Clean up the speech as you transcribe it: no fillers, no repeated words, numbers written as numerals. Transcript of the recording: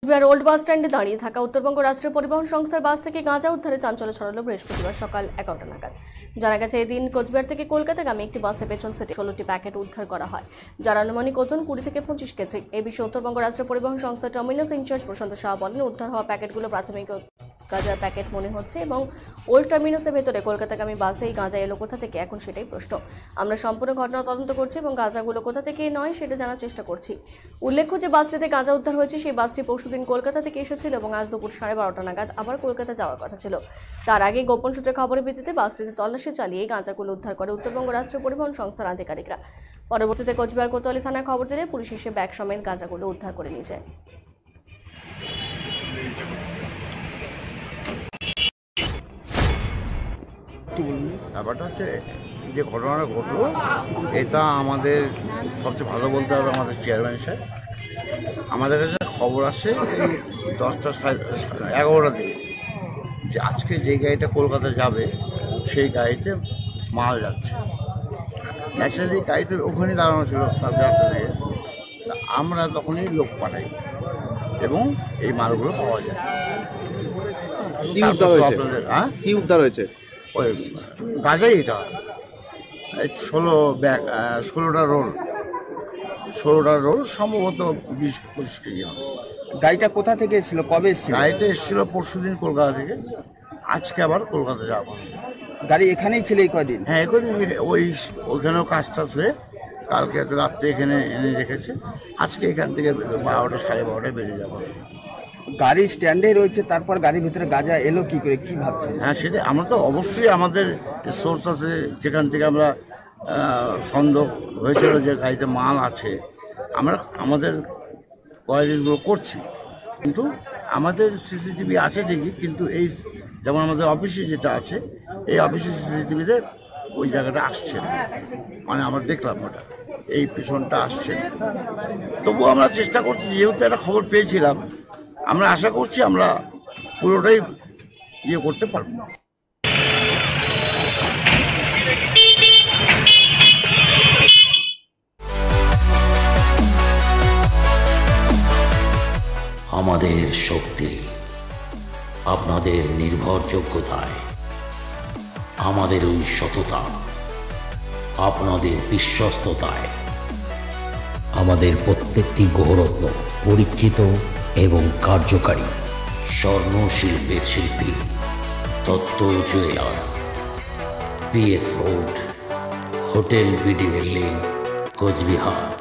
Cooch Behar old বাস স্ট্যান্ডে দাঁড়িয়ে থাকা উত্তরবঙ্গ রাষ্ট্রীয় পরিবহন সংস্থার বাস থেকে গাঁজা উদ্ধারে চাঞ্চল্য ছড়ালো বৃহস্পতিবার সকাল 11টা নাগাদ। জানা গেছে, এদিন কোচবিহার থেকে কলকাতাগামী একটি বাসের পেছন সিটে 16টি প্যাকেট উদ্ধার করা হয়, যার আনুমানিক ওজন 20 থেকে 25 কেজি। এই বিষয়ে উত্তরবঙ্গ রাষ্ট্রীয় পরিবহন সংস্থার টার্মিনাস ইনচার্জ প্রশান্ত শাহ বলেন, উদ্ধার হওয়া প্যাকেটগুলো প্রাথমিক গাঁজার প্যাকেট মনে হচ্ছে এবং ওল্ড টার্মিনাসের ভেতরে কলকাতাগামী বাসে এই গাঁজা এলো কোথা থেকে, এখন সেটাই প্রশ্ন। আমরা সম্পূর্ণ ঘটনা তদন্ত করছি এবং গাঁজাগুলো কোথা থেকে নয় সেটা জানার চেষ্টা করছি। উল্লেখ্য যে বাসটিতে গাঁজা উদ্ধার হয়েছে, সেই বাসটি পরশুদিন কলকাতা থেকে এসেছিল এবং আজ দুপুর 12:30 নাগাদ আবার কলকাতা যাওয়ার কথা ছিল। তার আগে গোপন সূত্রে খবরের ভিত্তিতে বাসটিতে তল্লাশি চালিয়ে গাঁজাগুলো উদ্ধার করে উত্তরবঙ্গ রাষ্ট্রীয় পরিবহন সংস্থার আধিকারিকরা। পরবর্তীতে কোচবিহার কোতোয়ালি থানায় খবর দিলে পুলিশ এসে ব্যাগ সমেত গাঁজাগুলো উদ্ধার করে নিয়ে যায়। ব্যাপারটা হচ্ছে যে ঘটনাটা ঘটলো, এটা আমাদের সবচেয়ে ভালো বলতে হবে আমাদের চেয়ারম্যান সাহেব। আমাদের কাছে খবর আসে এই 10টা 11টার দিকে যে আজকে যে গাড়িটা কলকাতা যাবে সেই গাড়িতে মাল যাচ্ছে। ন্যাচারালি গাড়িতে ওখানে দাঁড়ানো ছিল কালকে রাস্তা থেকে, আমরা তখনই লোক পাঠাই এবং এই মালগুলো পাওয়া যায়। কি উদ্ধার হয়েছে? হ্যাঁ, কি উদ্ধার হয়েছে? ওই গাঁজাই এটা 16টা রোল সম্ভবত 20-25 কেজি হবে। গাড়িটা কোথা থেকে এসেছিল, কবে এসেছিল? গাড়িটা এসেছিল পরশুদিন কলকাতা থেকে, আজকে আবার কলকাতা যাবো। গাড়ি এখানেই ছিল এই কদিন? হ্যাঁ, ওইখানেও কাজ টাজ হয়ে কালকে রাত্রে এখানে এনে রেখেছে, আজকে এখান থেকে 12টা 12:30টায় বেরিয়ে যাবো। গাড়ি স্ট্যান্ডে রয়েছে, তারপর গাড়ির ভিতরে গাঁজা এলো কি করে, কি ভাবছেন? হ্যাঁ, সেটা আমরা তো অবশ্যই আমাদের সোর্স আছে যেখান থেকে আমরা সন্দেহ হয়েছিল যে গাড়িতে মাল আছে, আমরা আমাদের কোয়ারিগুলো করছি। কিন্তু আমাদের সিসিটিভি আছে ঠিকই, কিন্তু এই যেমন আমাদের অফিসে যেটা আছে, এই অফিসের সিসিটিভিতে ওই জায়গাটা আসছে না, মানে আমরা দেখলাম ওটা এই পিছনটা আসছে না। তবুও আমরা চেষ্টা করছি, যেহেতু একটা খবর পেয়েছিলাম, আমরা আশা করছি আমরা পুরোটাই করতে পারবো। আমাদের শক্তি আপনাদের নির্ভরযোগ্যতায়, আমাদের ওই সততা আপনাদের বিশ্বস্ততায়, আমাদের প্রত্যেকটি গ্রহরত্ন পরীক্ষিত এবং কার্যকারী। স্বর্ণ শিল্পের শিল্পী Dutta jewellers, PS road, hotel BD building, Cooch Behar.